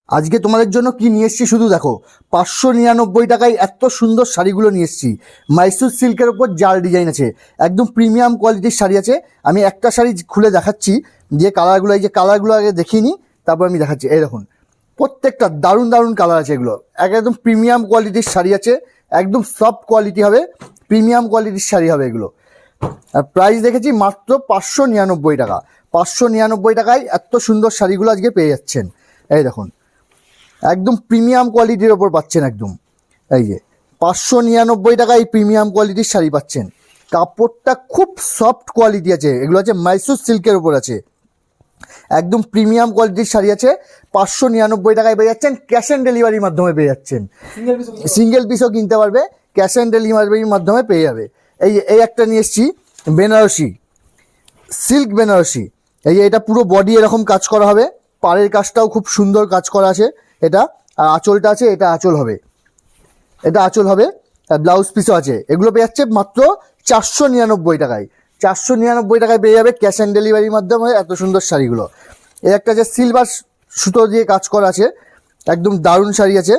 আজকে তোমাদের জন্য কি নিয়ে এসেছি শুধু দেখো। 599 টাকায় এত সুন্দর শাড়িগুলো নিয়ে এসেছি। মাইসুর সিল্কের ওপর জাল ডিজাইন আছে, একদম প্রিমিয়াম কোয়ালিটির শাড়ি আছে। আমি একটা শাড়ি খুলে দেখাচ্ছি, যে কালারগুলো, এই যে কালারগুলো আগে দেখিয়ে নিই, তারপর আমি দেখাচ্ছি। এই দেখুন, প্রত্যেকটা দারুণ দারুণ কালার আছে। এগুলো একদম প্রিমিয়াম কোয়ালিটির শাড়ি আছে, একদম সফট কোয়ালিটি হবে, প্রিমিয়াম কোয়ালিটির শাড়ি হবে এগুলো। আর প্রাইস দেখেছি মাত্র 599 টাকা। 599 টাকায় এত সুন্দর শাড়িগুলো আজকে পেয়ে যাচ্ছেন। এই দেখুন, একদম প্রিমিয়াম কোয়ালিটির ওপর পাচ্ছেন একদম। এই যে 599 টাকায় প্রিমিয়াম কোয়ালিটির শাড়ি পাচ্ছেন। কাপড়টা খুব সফট কোয়ালিটি আছে, এগুলো আছে মাইসুর সিল্কের ওপর আছে, একদম প্রিমিয়াম কোয়ালিটির শাড়ি আছে। 599 টাকায় পেয়ে যাচ্ছেন, ক্যাশ অন ডেলিভারির মাধ্যমে পেয়ে যাচ্ছেন। সিঙ্গেল পিসও কিনতে পারবে, ক্যাশ অন ডেলিভারির মাধ্যমে পেয়ে যাবে। এই একটা নিয়ে এসেছি, বেনারসি সিল্ক বেনারসি। এই যে এটা পুরো বডি এরকম কাজ করা হবে, পাড়ের কাজটাও খুব সুন্দর কাজ করা আছে এটা। আর আঁচলটা আছে, এটা আঁচল হবে, এটা আঁচল হবে। আর ব্লাউজ পিসও আছে। এগুলো পেয়ে যাচ্ছে মাত্র 499 টাকায়। 499 টাকায় পেয়ে যাবে ক্যাশ অন ডেলিভারির মাধ্যমে এত সুন্দর শাড়িগুলো। এই একটা যে সিলভার সুতো দিয়ে কাজ করা আছে, একদম দারুণ শাড়ি আছে।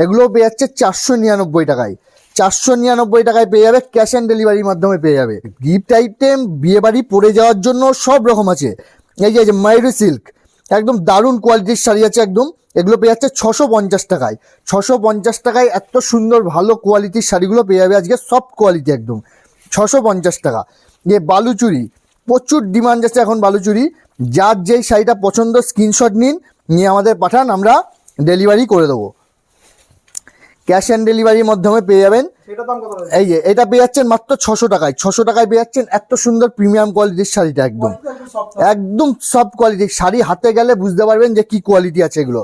এগুলোও পেয়ে যাচ্ছে 499 টাকায়। 499 টাকায় পেয়ে যাবে, ক্যাশ অন ডেলিভারির মাধ্যমে পেয়ে যাবে। গিফট আইটেম, বিয়েবাড়ি পরে যাওয়ার জন্য সব রকম আছে। এই যে মাইরি সিল্ক, একদম দারুণ কোয়ালিটির শাড়ি আছে একদম। এগুলো পেয়ে যাচ্ছে 650 টাকায়। 650 টাকায় এত সুন্দর ভালো কোয়ালিটির শাড়িগুলো পেয়ে যাবে আজকে, সফট কোয়ালিটি একদম। 650 টাকা। যে বালুচুরি, প্রচুর ডিমান্ড আছে এখন বালুচুরি। যার যেই শাড়িটা পছন্দ স্ক্রিনশট নিন, নিয়ে আমাদের পাঠান, আমরা ডেলিভারি করে দেবো। ক্যাশ অন ডেলিভারির মাধ্যমে পেয়ে যাবেন। এই যে এটা পেয়ে যাচ্ছেন মাত্র 600 টাকায়। 600 টাকায় পেয়ে যাচ্ছেন এত সুন্দর প্রিমিয়াম কোয়ালিটির শাড়িটা, একদম একদম সফট কোয়ালিটির শাড়ি। হাতে গেলে বুঝতে পারবেন যে কি কোয়ালিটি আছে এগুলো।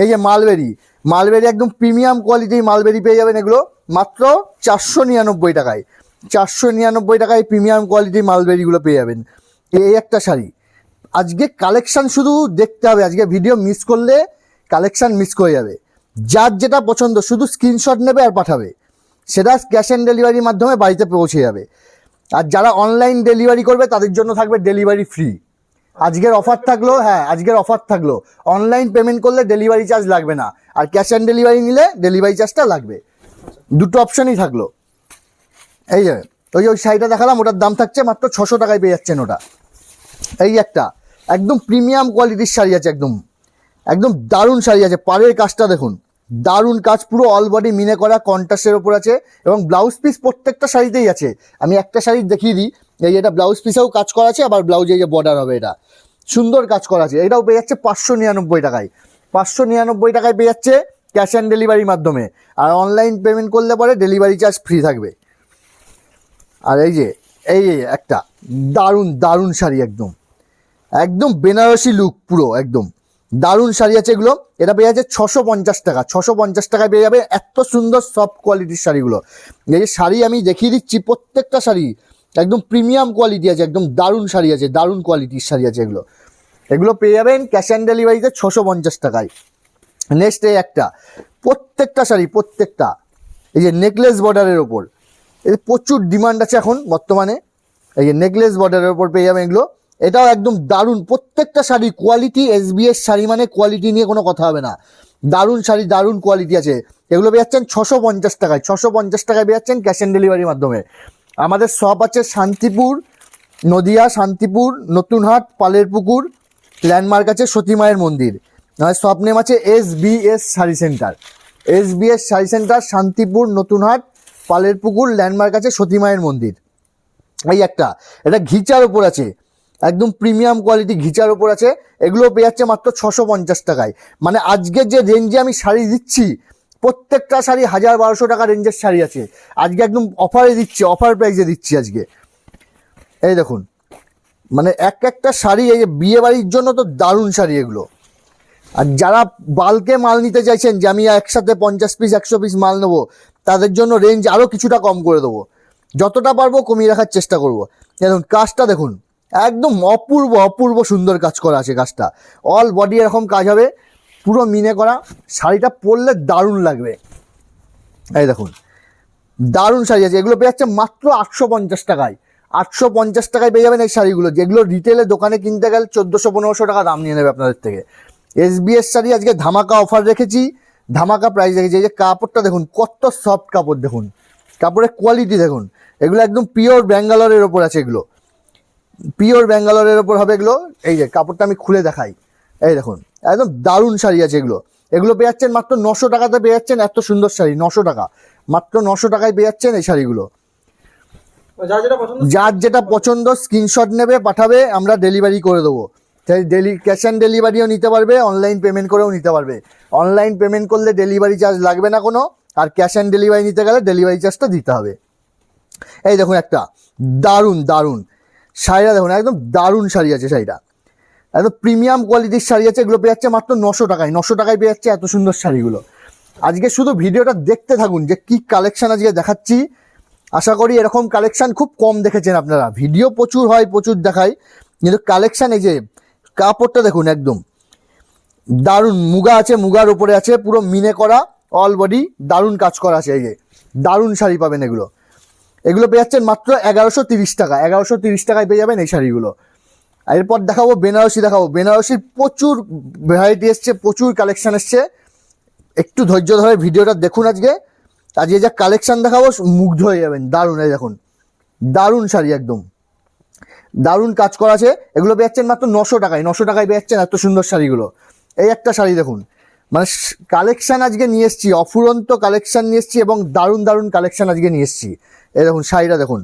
এই যে মালবেরি একদম প্রিমিয়াম কোয়ালিটির মালবেরি পেয়ে যাবেন এগুলো মাত্র 499 টাকায়। 499 টাকায় প্রিমিয়াম কোয়ালিটির মালবেরিগুলো পেয়ে যাবেন। এই একটা শাড়ি। আজকে কালেকশন শুধু দেখতে হবে, আজকে ভিডিও মিস করলে কালেকশন মিস করে যাবে। যার যেটা পছন্দ শুধু স্ক্রিনশট নেবে আর পাঠাবে, সেটা ক্যাশ অন ডেলিভারির মাধ্যমে বাড়িতে পৌঁছে যাবে। আর যারা অনলাইন ডেলিভারি করবে তাদের জন্য থাকবে ডেলিভারি ফ্রি। আজকের অফার থাকলো, হ্যাঁ আজকের অফার থাকলো, অনলাইন পেমেন্ট করলে ডেলিভারি চার্জ লাগবে না, আর ক্যাশ অন ডেলিভারি নিলে ডেলিভারি চার্জটা লাগবে। দুটো অপশনই থাকলো। এই যে ওই শাড়িটা দেখালাম, ওটার দাম থাকছে মাত্র 600 টাকায় পেয়ে যাচ্ছেন ওটা। এই একটা একদম প্রিমিয়াম কোয়ালিটির শাড়ি আছে, একদম একদম দারুণ শাড়ি আছে। পাড়ের কাজটা দেখুন, দারুণ কাজ, পুরো অল বডি মিনে করা কন্ট্রাস্টের ওপর আছে, এবং ব্লাউজ পিস প্রত্যেকটা শাড়িতেই আছে। আমি একটা শাড়ি দেখিয়ে দিই, এই এটা ব্লাউজ পিসেও কাজ করা আছে, আবার ব্লাউজে যে বর্ডার হবে, এটা সুন্দর কাজ করা আছে। এটাও পেয়ে যাচ্ছে 599 টাকায়। 599 টাকায় পেয়ে যাচ্ছে ক্যাশ অন ডেলিভারির মাধ্যমে, আর অনলাইন পেমেন্ট করলে পরে ডেলিভারি চার্জ ফ্রি থাকবে। আর এই যে একটা দারুণ দারুণ শাড়ি, একদম একদম বেনারসি লুক, পুরো একদম দারুণ শাড়ি আছে এগুলো। এটা পেয়ে যাচ্ছে 650 টাকা। 650 টাকায় পেয়ে যাবে এত সুন্দর সফট কোয়ালিটির শাড়িগুলো। এই যে শাড়ি আমি দেখিয়ে দিচ্ছি, প্রত্যেকটা শাড়ি একদম প্রিমিয়াম কোয়ালিটি আছে, একদম দারুণ শাড়ি আছে, দারুণ কোয়ালিটির শাড়ি আছে এগুলো। এগুলো পেয়ে যাবেন ক্যাশ অন ডেলিভারিতে 650 টাকায়। নেক্সট এই একটা, প্রত্যেকটা শাড়ি প্রত্যেকটা এই যে নেকলেস বর্ডারের ওপর, এর প্রচুর ডিমান্ড আছে এখন বর্তমানে। এই যে নেকলেস বর্ডারের ওপর পেয়ে যাবেন এগুলো। এটাও একদম দারুণ, প্রত্যেকটা শাড়ি কোয়ালিটি। এসবিএস শাড়ি মানে কোয়ালিটি নিয়ে কোনো কথা হবে না। দারুণ শাড়ি, দারুণ কোয়ালিটি আছে। এগুলো পেয়ে যাচ্ছেন 650 টাকায়। 650 টাকায় পেয়ে যাচ্ছেন ক্যাশ অন ডেলিভারির মাধ্যমে। আমাদের শপ আছে শান্তিপুর, নদিয়া শান্তিপুর, নতুনহাট, পালের পুকুর, ল্যান্ডমার্ক আছে সতী মায়ের মন্দির। শপ নেম আছে SBS sari centre. SBS sari centre, Shantipur, Natunhat, পালের পুকুর, ল্যান্ডমার্ক আছে সতী মায়ের মন্দির। এই একটা, এটা ঘিচার ওপর আছে, একদম প্রিমিয়াম কোয়ালিটি ঘিচার ওপর আছে। এগুলো পেয়ে যাচ্ছে মাত্র 650 টাকায়। মানে আজকের যে রেঞ্জে আমি শাড়ি দিচ্ছি, প্রত্যেকটা শাড়ি 1000-1200 টাকা রেঞ্জের শাড়ি আছে। আজকে একদম অফারে দিচ্ছি, অফার প্রাইসে দিচ্ছি আজকে। এই দেখুন, মানে একটা শাড়ি, এই যে বিয়ে বাড়ির জন্য তো দারুণ শাড়ি এগুলো। আর যারা বাল্কে মাল নিতে চাইছেন, যে আমি একসাথে 50 পিস 100 পিস মাল নেবো, তাদের জন্য রেঞ্জ আরও কিছুটা কম করে দেবো, যতটা পারবো কমিয়ে রাখার চেষ্টা করবো। দেখুন কাজটা দেখুন, একদম অপূর্ব অপূর্ব সুন্দর কাজ করা আছে। কাজটা অল বডি এরকম কাজ হবে, পুরো মিনে করা। শাড়িটা পরলে দারুণ লাগবে। এই দেখুন দারুণ শাড়ি আছে। এগুলো পেয়ে যাচ্ছে মাত্র 850 টাকায়। 850 টাকায় পেয়ে যাবেন এই শাড়িগুলো, যেগুলো রিটেলে দোকানে কিনতে গেলে 1400-1500 টাকা দাম নিয়ে নেবে আপনাদের থেকে। SBS শাড়ি আজকে ধামাকা অফার রেখেছি, ধামাকা প্রাইস রেখেছি। এই যে কাপড়টা দেখুন, কত সফট কাপড় দেখুন, কাপড়ের কোয়ালিটি দেখুন। এগুলো একদম পিওর ব্যাঙ্গালোরের ওপর আছে, এগুলো পিওর ব্যাঙ্গালোরের ওপর হবে এগুলো। এই যে কাপড়টা আমি খুলে দেখাই, এই দেখুন একদম দারুণ শাড়ি আছে এগুলো। এগুলো পেয়ে যাচ্ছেন মাত্র 900 টাকাতে, পেয়ে যাচ্ছেন এত সুন্দর শাড়ি 900 টাকা, মাত্র 900 টাকায় পেয়ে যাচ্ছেন এই শাড়িগুলো। যার যেটা পছন্দ স্ক্রিনশট নেবে, পাঠাবে, আমরা ডেলিভারি করে দেবো। তাই ক্যাশ অন ডেলিভারিও নিতে পারবে, অনলাইন পেমেন্ট করেও নিতে পারবে। অনলাইন পেমেন্ট করলে ডেলিভারি চার্জ লাগবে না কোনো, আর ক্যাশ অন ডেলিভারি নিতে গেলে ডেলিভারি চার্জটা দিতে হবে। এই দেখুন একটা দারুণ দারুণ শাড়িটা দেখুন, একদম দারুণ শাড়ি আছে শাড়িটা, একদম প্রিমিয়াম কোয়ালিটির শাড়ি আছে। এগুলো পেয়ে যাচ্ছে মাত্র 900 টাকায়, 900 টাকায় পেয়ে যাচ্ছে এত সুন্দর শাড়িগুলো। আজকে শুধু ভিডিওটা দেখতে থাকুন যে কি কালেকশন আজকে দেখাচ্ছি। আশা করি এরকম কালেকশন খুব কম দেখেছেন আপনারা। ভিডিও প্রচুর হয়, প্রচুর দেখায়, কিন্তু কালেকশন এই যে কাপড়টা দেখুন, একদম দারুণ মুগা আছে, মুগার উপরে আছে পুরো মিনে করা, অল বডি দারুণ কাজ করা আছে। এই যে দারুণ শাড়ি পাবেন এগুলো। এগুলো পেয়ে যাচ্ছেন মাত্র 1130 টাকা, 1130 টাকায় পেয়ে যাবেন এই শাড়িগুলো। এরপর দেখাবো বেনারসি, দেখাবো বেনারসির প্রচুর ভ্যারাইটি এসছে, প্রচুর কালেকশন এসছে। একটু ধৈর্য ধরে ভিডিওটা দেখুন। আজকে যা কালেকশন দেখাবো মুগ্ধ হয়ে যাবেন। দারুণ, এই দেখুন দারুণ শাড়ি, একদম দারুণ কাজ করা আছে। এগুলো পেয়ে যাচ্ছেন মাত্র 900 টাকায়, 900 টাকায় পেয়ে যাচ্ছেন এত সুন্দর শাড়িগুলো। এই একটা শাড়ি দেখুন, মানে কালেকশন আজকে নিয়ে এসছি, অফুরন্ত কালেকশন নিয়ে এসছি, এবং দারুণ দারুণ কালেকশন আজকে নিয়ে এসছি। এই দেখুন শাড়িটা দেখুন,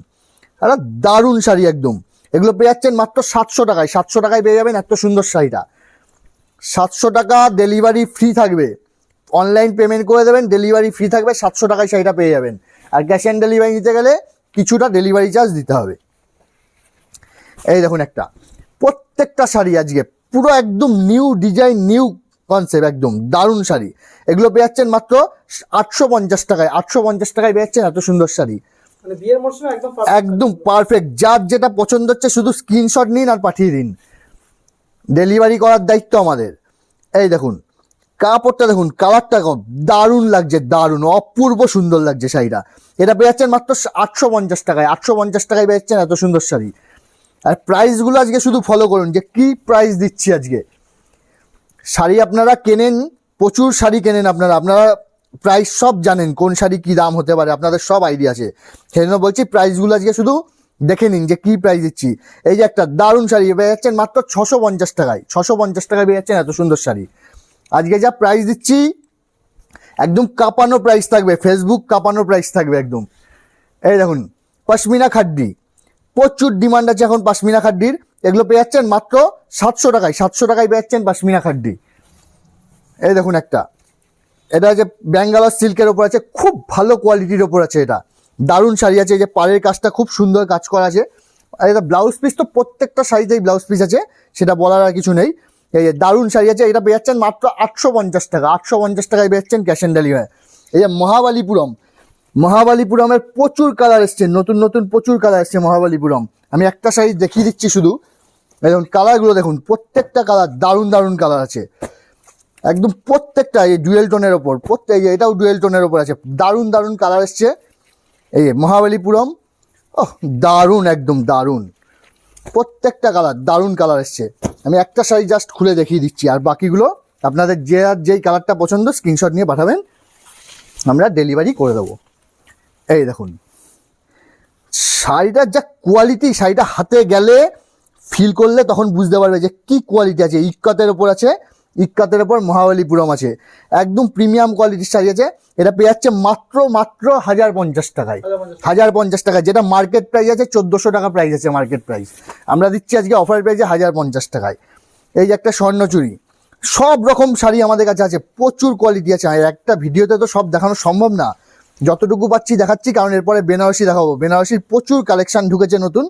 একটা দারুণ শাড়ি একদম। এগুলো পেয়ে যাচ্ছেন মাত্র 700 টাকায়, 700 টাকায় পেয়ে যাবেন এত সুন্দর শাড়িটা। 700 টাকা, ডেলিভারি ফ্রি থাকবে। অনলাইন পেমেন্ট করে দেবেন, ডেলিভারি ফ্রি থাকবে, 700 টাকায় শাড়িটা পেয়ে যাবেন। আর ক্যাশ অন ডেলিভারি নিতে গেলে কিছুটা ডেলিভারি চার্জ দিতে হবে। এই দেখুন একটা, প্রত্যেকটা শাড়ি আজকে পুরো একদম নিউ ডিজাইন, নিউ কনসেপ্ট, একদম দারুণ শাড়ি। এগুলো পেয়ে যাচ্ছেন মাত্র 850 টাকায়, 850 টাকায় পেয়ে যাচ্ছেন এত সুন্দর শাড়ি। একদম পারফেক্ট। যার যেটা পছন্দ হচ্ছে শুধু স্ক্রিনশট নিন আর পাঠিয়ে দিন, ডেলিভারি করার দায়িত্ব আমাদের। এই দেখুন কাপড়টা দেখুন, কালারটা দারুণ লাগছে, দারুণ অপূর্ব সুন্দর লাগছে শাড়িটা। এটা পেয়ে যাচ্ছেন মাত্র 850 টাকায়, 850 টাকায় পেয়ে যাচ্ছেন এত সুন্দর শাড়ি। আর প্রাইসগুলো আজকে শুধু ফলো করুন যে কি প্রাইস দিচ্ছি আজকে। শাড়ি আপনারা কেনেন, প্রচুর শাড়ি কেনেন আপনারা প্রাইস সব জানেন, কোন শাড়ি কি দাম হতে পারে আপনাদের সব আইডিয়া আছে। সেই জন্য বলছি প্রাইসগুলো আজকে শুধু দেখে নিন যে কি প্রাইস দিচ্ছি। এই যে একটা দারুণ শাড়ি পেয়ে যাচ্ছেন মাত্র 650 টাকায়, 650 টাকায় পেয়ে যাচ্ছেন এত সুন্দর শাড়ি। আজকে যা প্রাইস দিচ্ছি একদম কাঁপানো প্রাইস থাকবে, ফেসবুক কাঁপানো প্রাইস থাকবে একদম। এই দেখুন পশমিনা খাড্ডি, প্রচুর ডিমান্ড আছে এখন পশমিনা খাড্ডির। এগুলো পেয়ে যাচ্ছেন মাত্র 700 টাকায়, 700 টাকায় পেয়ে যাচ্ছেন পশমিনা খাড্ডি। এই দেখুন একটা, এটা যে ব্যাঙ্গালোর সিল্কের ওপর আছে, খুব ভালো কোয়ালিটির ওপর আছে, এটা দারুণ শাড়ি আছে। এই যে পাড়ের কাজটা খুব সুন্দর কাজ করা আছে। আর এটা ব্লাউজ পিস তো প্রত্যেকটা শাড়িতেই ব্লাউজ পিস আছে, সেটা বলার আর কিছু নেই। এই যে দারুণ শাড়ি আছে, এটা পেয়ে যাচ্ছেন মাত্র 850 টাকা, 850 টাকায় পেয়ে যাচ্ছেন ক্যাশ অন ডেলিভারি। এই যে মহাবালিপুরম, মহাবালিপুরমের প্রচুর কালার এসছে, নতুন নতুন প্রচুর কালার এসছে মহাবালিপুরম। আমি একটা শাড়ি দেখিয়ে দিচ্ছি শুধু, দেখুন কালারগুলো দেখুন, প্রত্যেকটা কালার দারুণ দারুণ কালার আছে একদম। প্রত্যেকটা এই ডুয়েল টোনের ওপর, এটাও ডুয়েল টোনের ওপর আছে, দারুণ দারুণ কালার এসছে। এই মহাবালিপুরম, ওহ দারুণ, একদম দারুণ, প্রত্যেকটা কালার দারুণ কালার এসছে। আমি একটা শাড়ি জাস্ট খুলে দেখিয়ে দিচ্ছি, আর বাকিগুলো আপনাদের যেই কালারটা পছন্দ স্ক্রিনশট নিয়ে পাঠাবেন, আমরা ডেলিভারি করে দেবো। এই দেখুন শাড়িটার যা কোয়ালিটি, শাড়িটা হাতে গেলে ফিল করলে তখন বুঝতে পারবে যে কি কোয়ালিটি আছে। ইক্কাতের ওপর আছে, ইক্কাতের ওপর মহাবালিপুরম আছে, একদম প্রিমিয়াম কোয়ালিটির শাড়ি আছে। এটা পেয়ে যাচ্ছে মাত্র 1050 টাকায়, 1050 টাকায়, যেটা মার্কেট প্রাইস আছে 1400 টাকা প্রাইস আছে মার্কেট প্রাইস। আমরা দিচ্ছি আজকে অফার প্রাইসে 1050 টাকায়। এই যে একটা স্বর্ণচুরি, সব রকম শাড়ি আমাদের কাছে আছে, প্রচুর কোয়ালিটি আছে। আর একটা ভিডিওতে তো সব দেখানো সম্ভব না, যতটুকু পাচ্ছি দেখাচ্ছি, কারণ এরপরে বেনারসি দেখাবো। বেনারসির প্রচুর কালেকশন ঢুকেছে নতুন,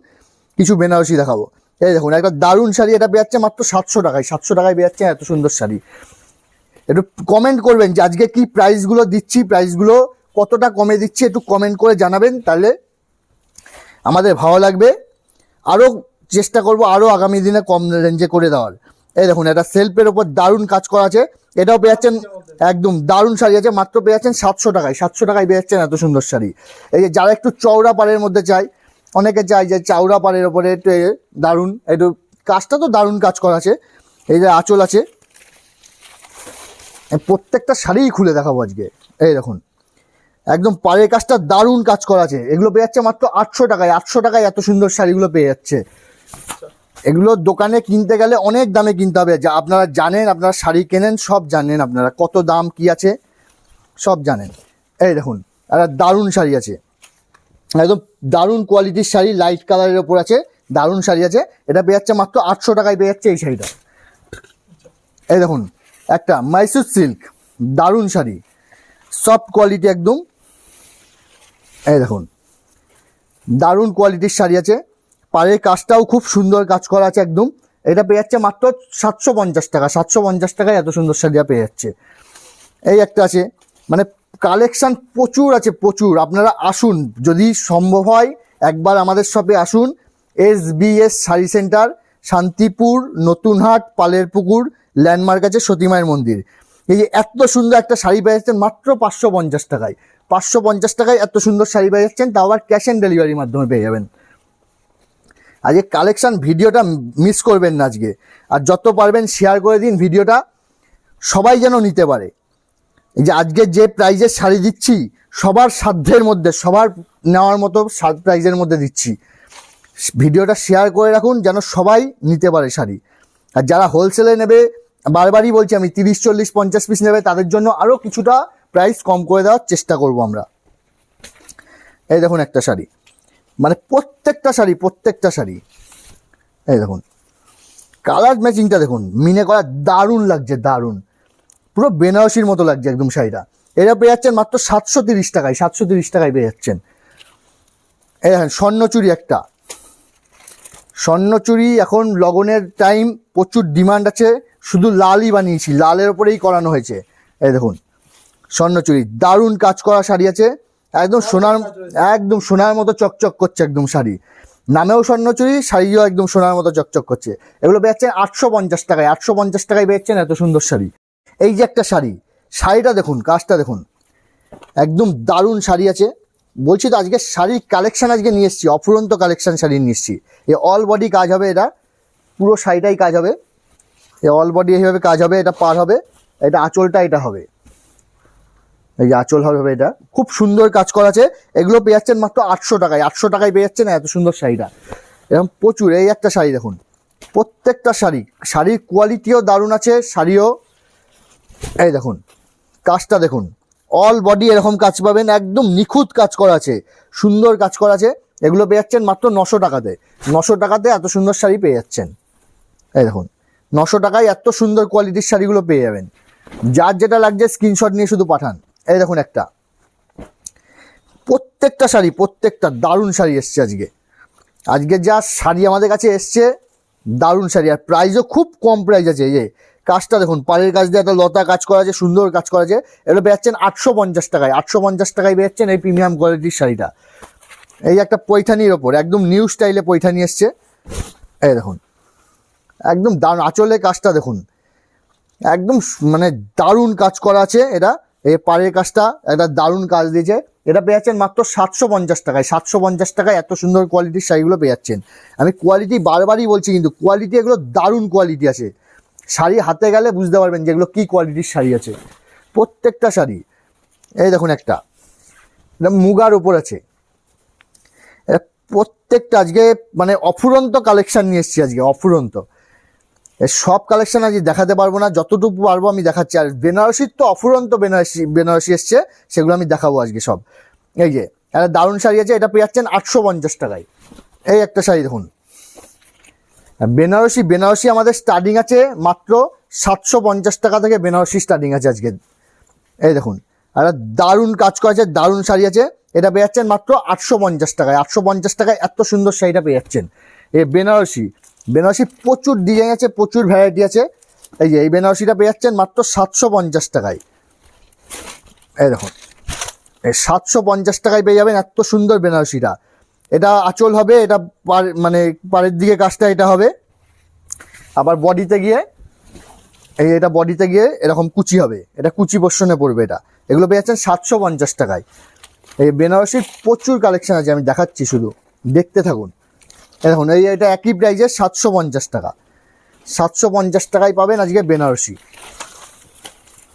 কিছু বেনারসি দেখাবো। এই দেখুন একটা দারুণ শাড়ি, এটা পেয়ে যাচ্ছে মাত্র 700 টাকায়, 700 টাকায় পেয়ে যাচ্ছে এত সুন্দর শাড়ি। একটু কমেন্ট করবেন যে আজকে কি প্রাইসগুলো দিচ্ছি, প্রাইসগুলো কতটা কমে দিচ্ছি, একটু কমেন্ট করে জানাবেন, তাহলে আমাদের ভালো লাগবে। আরও চেষ্টা করব আরও আগামী দিনে কম রেঞ্জে করে দেওয়ার। এই দেখুন এটা সেলফের ওপর দারুণ কাজ করা আছে, এটাও পেয়ে যাচ্ছেন একদম দারুণ শাড়ি আছে, মাত্র পেয়ে যাচ্ছেন 700 টাকায়, 700 টাকায় পেয়ে যাচ্ছেন এত সুন্দর শাড়ি। এই যে যারা একটু চওড়া পাড়ের মধ্যে চাই, অনেকে চাই যে চওড়া পাড়ের ওপরে একটু দারুণ, একটু কাজটা তো দারুণ কাজ করা আছে। এই যে আঁচল আছে, প্রত্যেকটা শাড়িই খুলে দেখাবো আজকে। এই দেখুন একদম পাড়ের কাজটা দারুণ কাজ করা আছে, এগুলো পেয়ে যাচ্ছে মাত্র 800 টাকায়। 800 টাকায় এত সুন্দর শাড়িগুলো পেয়ে যাচ্ছে। এগুলো দোকানে কিনতে গেলে অনেক দামে কিনতে হবে, যা আপনারা জানেন, আপনারা শাড়ি কেনেন সব জানেন, আপনারা কত দাম কি আছে সব জানেন। এই দেখুন একটা দারুণ শাড়ি আছে, একদম দারুণ কোয়ালিটির শাড়ি, লাইট কালারের ওপর আছে, দারুণ শাড়ি আছে। এটা পেয়ে যাচ্ছে মাত্র 800 টাকায় পেয়ে যাচ্ছে এই শাড়িটা। এই দেখুন একটা মাইসুর সিল্ক দারুণ শাড়ি, সফট কোয়ালিটি একদম। এই দেখুন দারুণ কোয়ালিটির শাড়ি আছে, পাড়ের কাজটাও খুব সুন্দর কাজ করা আছে একদম। এটা পেয়ে যাচ্ছে মাত্র 750 টাকা। 750 টাকায় এত সুন্দর শাড়িটা পেয়ে যাচ্ছে। এই একটা আছে, মানে কালেকশান প্রচুর আছে প্রচুর। আপনারা আসুন, যদি সম্ভব হয় একবার আমাদের শপে আসুন। SBS শাড়ি সেন্টার, শান্তিপুর, নতুনহাট, পালের পুকুর, ল্যান্ডমার্ক আছে সতীমায়ের মন্দির। এই যে এত সুন্দর একটা শাড়ি পেয়ে যাচ্ছেন মাত্র 550 টাকায়। 550 টাকায় এত সুন্দর শাড়ি পেয়ে যাচ্ছেন, তাও আবার ক্যাশ অন ডেলিভারির মাধ্যমে পেয়ে যাবেন। আজকে কালেকশান ভিডিওটা মিস করবেন না আজকে, আর যত পারবেন শেয়ার করে দিন ভিডিওটা, সবাই যেন নিতে পারে। এই যে আজকে যে প্রাইজের শাড়ি দিচ্ছি সবার সাধ্যের মধ্যে, সবার নেওয়ার মতো প্রাইজের মধ্যে দিচ্ছি। ভিডিওটা শেয়ার করে রাখুন যেন সবাই নিতে পারে শাড়ি। আর যারা হোলসেলে নেবে, বারবারই বলছি আমি, 30, 40, 50 পিস নেবে, তাদের জন্য আরও কিছুটা প্রাইস কম করে দেওয়ার চেষ্টা করব আমরা। এই দেখুন একটা শাড়ি, মানে প্রত্যেকটা শাড়ি এই দেখুন কালার ম্যাচিংটা দেখুন, মিনে করা দারুণ লাগছে, দারুণ পুরো বেনারসির মতো লাগছে একদম শাড়িটা। এটা পেয়ে যাচ্ছেন মাত্র 730 টাকায়। 730 টাকায় পেয়ে যাচ্ছেন। এই দেখেন স্বর্ণচুরি একটা, স্বর্ণচুরি এখন লগনের টাইম, প্রচুর ডিমান্ড আছে, শুধু লালই বানিয়েছি, লালের ওপরেই করানো হয়েছে। এই দেখুন স্বর্ণচুরি দারুণ কাজ করা শাড়ি আছে, একদম সোনার মতো চকচক করছে একদম শাড়ি। নামেও স্বর্ণচুরি, শাড়িও একদম সোনার মতো চকচক করছে। এগুলো পেয়ে যাচ্ছেন 850 টাকায়। 850 টাকায় পেয়ে যাচ্ছেন এত সুন্দর শাড়ি। এই যে একটা শাড়িটা দেখুন, কাজটা দেখুন, একদম দারুণ শাড়ি আছে। বলছি তো আজকে শাড়ির কালেকশান আজকে নিয়ে এসেছি, অফুরন্ত কালেকশান শাড়ি নিয়ে এসেছি। এই অল বডি কাজ হবে, এটা পুরো শাড়িটাই কাজ হবে, এই অল বডি এইভাবে কাজ হবে, এটা পার হবে, এটা আঁচলটা এটা হবে, এই যে আঁচল হবে এটা, খুব সুন্দর কাজ করা আছে। এগুলো পেয়ে যাচ্ছেন মাত্র 800 টাকায়। 800 টাকায় পেয়ে যাচ্ছেন এত সুন্দর শাড়িটা, এরকম প্রচুর। এই একটা শাড়ি দেখুন, প্রত্যেকটা শাড়ির কোয়ালিটিও দারুণ আছে, শাড়িও এই দেখুন কাজটা দেখুন, অল বডি এরকম কাজ পাবেন, একদম নিখুঁত কাজ করা আছে, সুন্দর কাজ করা আছে। এগুলো পেয়ে যাচ্ছেন মাত্র 900 টাকাতে। 900 টাকাতে এত সুন্দর শাড়ি পেয়ে যাচ্ছেন। এই দেখুন 900 টাকায় এত সুন্দর কোয়ালিটির শাড়িগুলো পেয়ে যাবেন। যার যেটা লাগছে স্ক্রিনশট নিয়ে শুধু পাঠান। এই দেখুন একটা, প্রত্যেকটা দারুণ শাড়ি এসছে আজকে যা শাড়ি আমাদের কাছে এসছে দারুণ শাড়ি, আর প্রাইসও খুব কম প্রাইস আছে। এই যে কাজটা দেখুন, পাড়ের কাজ দিয়ে একটা লতা কাজ করা আছে, সুন্দর কাজ করা আছে। এগুলো পেয়ে যাচ্ছেন 850 টাকায়। 850 টাকায় পেয়ে যাচ্ছেন এই প্রিমিয়াম কোয়ালিটির শাড়িটা। এই একটা পৈঠানির ওপর একদম নিউ স্টাইলে পৈঠানি এসছে। এই দেখুন একদম দারুণ, আঁচলের কাজটা দেখুন, একদম মানে দারুণ কাজ করা আছে। এটা এই পাড়ের কাজটা একটা দারুণ কাজ দিয়েছে। এটা পেয়ে যাচ্ছেন মাত্র 750 টাকায়। 750 টাকায় এত সুন্দর কোয়ালিটির শাড়িগুলো পেয়ে যাচ্ছেন। আমি কোয়ালিটি বারবারই বলছি, কিন্তু কোয়ালিটি এগুলো দারুণ কোয়ালিটি আছে। শাড়ি হাতে গেলে বুঝতে পারবেন যেগুলো কী কোয়ালিটির শাড়ি আছে প্রত্যেকটা শাড়ি। এই দেখুন একটা, এটা মুগার ওপর আছে। এটা প্রত্যেকটা আজকে মানে অফুরন্ত কালেকশান নিয়ে এসেছি আজকে, অফুরন্ত। সব কালেকশান আজকে দেখাতে পারবো না, যতটুকু পারবো আমি দেখাচ্ছি। আর বেনারসির তো অফুরন্ত বেনারসি এসছে, সেগুলো আমি দেখাবো আজকে সব। এই যে একটা দারুণ শাড়ি আছে, এটা পেয়ে যাচ্ছেন 850 টাকায়। এই একটা শাড়ি দেখুন, বেনারসি আমাদের স্টার্টিং আছে মাত্র 750 টাকা থেকে বেনারসি স্টার্টিং আছে আজকে। এই দেখুন একটা দারুণ কাজ করা আছে, দারুণ শাড়ি আছে। এটা পেয়ে যাচ্ছেন মাত্র 850 টাকায়। 850 টাকায় এত সুন্দর শাড়িটা পেয়ে যাচ্ছেন। এই বেনারসি প্রচুর ডিজাইন আছে, প্রচুর ভ্যারাইটি আছে। এই যে এই বেনারসিটা পেয়ে যাচ্ছেন মাত্র 750 টাকায়। এই দেখুন এই 750 টাকায় পেয়ে যাবেন এত সুন্দর বেনারসিটা। এটা আঁচল হবে, এটা মানে পাড়ের দিকে কাজটা এটা হবে, আবার বডিতে গিয়ে এটা বডিতে গিয়ে এরকম কুচি হবে, এটা কুচি পোর্শনে পড়বে। এটা এগুলো পেয়ে যাচ্ছেন 750 টাকায়। এই বেনারসির প্রচুর কালেকশন আছে, আমি দেখাচ্ছি, শুধু দেখতে থাকুন। দেখুন এটা একই প্রাইসে 750 টাকা। 750 টাকায় পাবেন আজকে বেনারসি।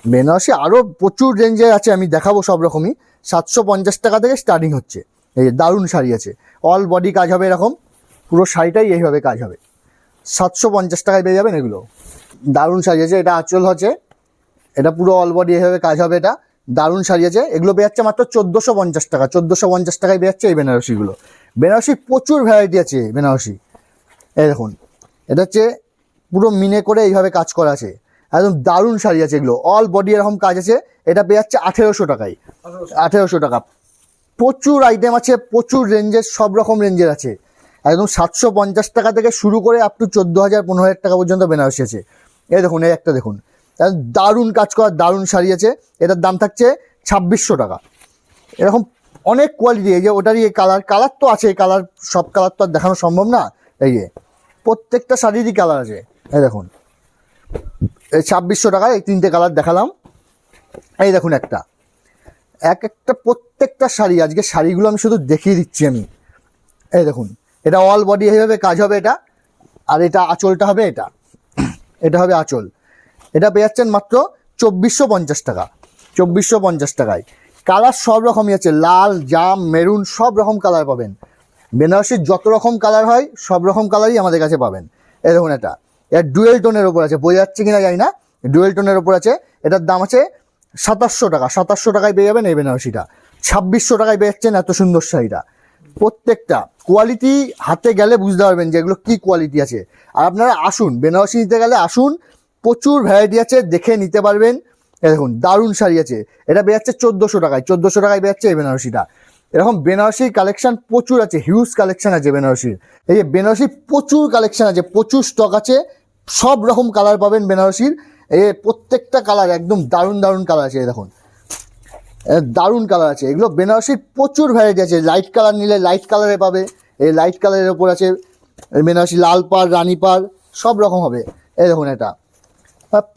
বেনারসি আরও প্রচুর রেঞ্জের আছে, আমি দেখাবো সব রকমই। 750 টাকা থেকে স্টার্টিং হচ্ছে। এই যে দারুণ শাড়ি আছে, অল বডি কাজ হবে এরকম, পুরো শাড়িটাই এইভাবে কাজ হবে। 750 টাকায় পেয়ে যাবেন এগুলো। দারুণ শাড়ি আছে, এটা আঁচল হচ্ছে, এটা পুরো অল বডি এইভাবে কাজ হবে। এটা দারুণ শাড়ি আছে, এগুলো পেয়ে যাচ্ছে মাত্র 1450 টাকা। 1450 টাকায় পেয়ে যাচ্ছে এই বেনারসিগুলো। বেনারসি প্রচুর ভ্যারাইটি আছে বেনারসি। এই দেখুন, এটা হচ্ছে পুরো মিনে করে এইভাবে কাজ করা আছে, একদম দারুণ শাড়ি আছে এগুলো, অল বডি এরকম কাজ আছে। এটা পেয়ে যাচ্ছে 1800 টাকায়। 1800 টাকা। প্রচুর আইটেম আছে, প্রচুর রেঞ্জের, সব রকম রেঞ্জের আছে। একদম 750 টাকা থেকে শুরু করে আপ টু 14,000 15,000 টাকা পর্যন্ত বেনারসি আছে। এই দেখুন, এই একটা দেখুন, দারুণ কাজ করা দারুণ শাড়ি আছে। এটার দাম থাকছে 2600 টাকা। এরকম অনেক কোয়ালিটি, এই যে ওটারই এই কালার তো আছে, কালার সব কালার তো আর দেখানো সম্ভব না। এই যে প্রত্যেকটা শাড়িরই কালার আছে। এই দেখুন, এই 2600 টাকায় এই 3টে কালার দেখালাম। এই দেখুন একটা প্রত্যেকটা শাড়ি, আজকে শাড়িগুলো আমি শুধু দেখিয়ে দিচ্ছি আমি। এই দেখুন, এটা অল বডি এইভাবে কাজ হবে এটা, আর এটা আঁচলটা হবে, এটা হবে আঁচল। এটা পেয়ে যাচ্ছেন মাত্র 2450 টাকা। 2450 টাকায়। কালার সব রকমই আছে, লাল, জাম, মেরুন, সব রকম কালার পাবেন। বেনারসির যত রকম কালার হয় সব রকম কালারই আমাদের কাছে পাবেন। এই দেখুন, এটা ডুয়েল টোনের ওপর আছে, বোঝা যাচ্ছে কিনা জানি না, ডুয়েল টোনের ওপর আছে। এটার দাম আছে 2700 টাকা। 2700 টাকায় পেয়ে যাবেন এই বেনারসিটা। 2600 টাকায় পেয়ে যাচ্ছেন এত সুন্দর শাড়িটা। প্রত্যেকটা কোয়ালিটি হাতে গেলে বুঝতে পারবেন যে এগুলো কী কোয়ালিটি আছে। আর আপনারা আসুন, বেনারসি নিতে গেলে আসুন, প্রচুর ভ্যারাইটি আছে, দেখে নিতে পারবেন। দেখুন, দারুণ শাড়ি আছে, এটা পেয়ে যাচ্ছে 1400 টাকায়। 1400 টাকায় পেয়ে যাচ্ছে এই বেনারসিটা। এরকম বেনারসির কালেকশন প্রচুর আছে, হিউজ কালেকশন আছে বেনারসির। এই যে বেনারসির প্রচুর কালেকশন আছে, প্রচুর স্টক আছে, সব রকম কালার পাবেন বেনারসির। এই প্রত্যেকটা কালার একদম দারুণ দারুণ কালার আছে। এই দেখুন, দারুণ কালার আছে এগুলো। বেনারসির প্রচুর ভ্যারাইটি আছে, লাইট কালার নিলে লাইট কালারে পাবে, এই লাইট কালারের ওপর আছে বেনারসি, লাল পাড়, রানী পাড়, সব রকম হবে। এই দেখুন, এটা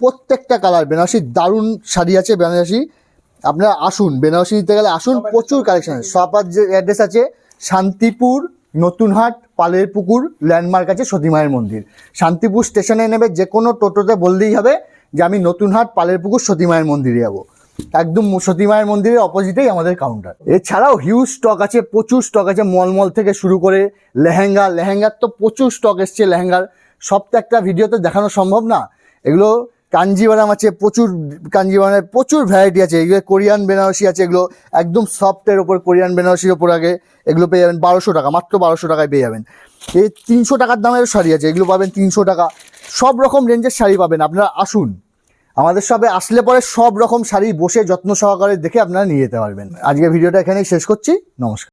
প্রত্যেকটা কালার বেনারসির দারুণ শাড়ি আছে বেনারসি। আপনারা আসুন, বেনারসি নিতে গেলে আসুন, প্রচুর কালেকশন আছে। শপার যে অ্যাড্রেস আছে শান্তিপুর, নতুনহাট, পালের পুকুর, ল্যান্ডমার্ক আছে সতী মায়ের মন্দির। শান্তিপুর স্টেশনে নেবে যে কোনো টোটোতে বললেই হবে যে আমি নতুনহাট, পালের পুকুর, সতী মায়ের মন্দিরে যাবো। একদম সতী মায়ের মন্দিরের অপোজিটেই আমাদের কাউন্টার। এছাড়াও হিউজ স্টক আছে, প্রচুর স্টক আছে, মলমল থেকে শুরু করে লেহেঙ্গার তো প্রচুর স্টক এসছে। লেহেঙ্গার সব তো একটা ভিডিওতে দেখানো সম্ভব না। এগুলো কাঞ্জিভারাম আছে, প্রচুর কাঞ্জিভারামের প্রচুর ভ্যারাইটি আছে। এগুলো কোরিয়ান বেনারসি আছে, এগুলো একদম সফটের ওপর কোরিয়ান বেনারসির ওপর আগে এগুলো পেয়ে যাবেন 1200 টাকা, মাত্র 1200 টাকায় পেয়ে যাবেন। এই 300 টাকার দামের শাড়ি আছে, এগুলো পাবেন 300 টাকা। সব রকম রেঞ্জের শাড়ি পাবেন। আপনারা আসুন, আমাদের শপে আসলে পরে সব রকম শাড়ি বসে যত্ন সহকারে দেখে আপনারা নিয়ে যেতে পারবেন। আজকে ভিডিওটা এখানেই শেষ করছি। নমস্কার।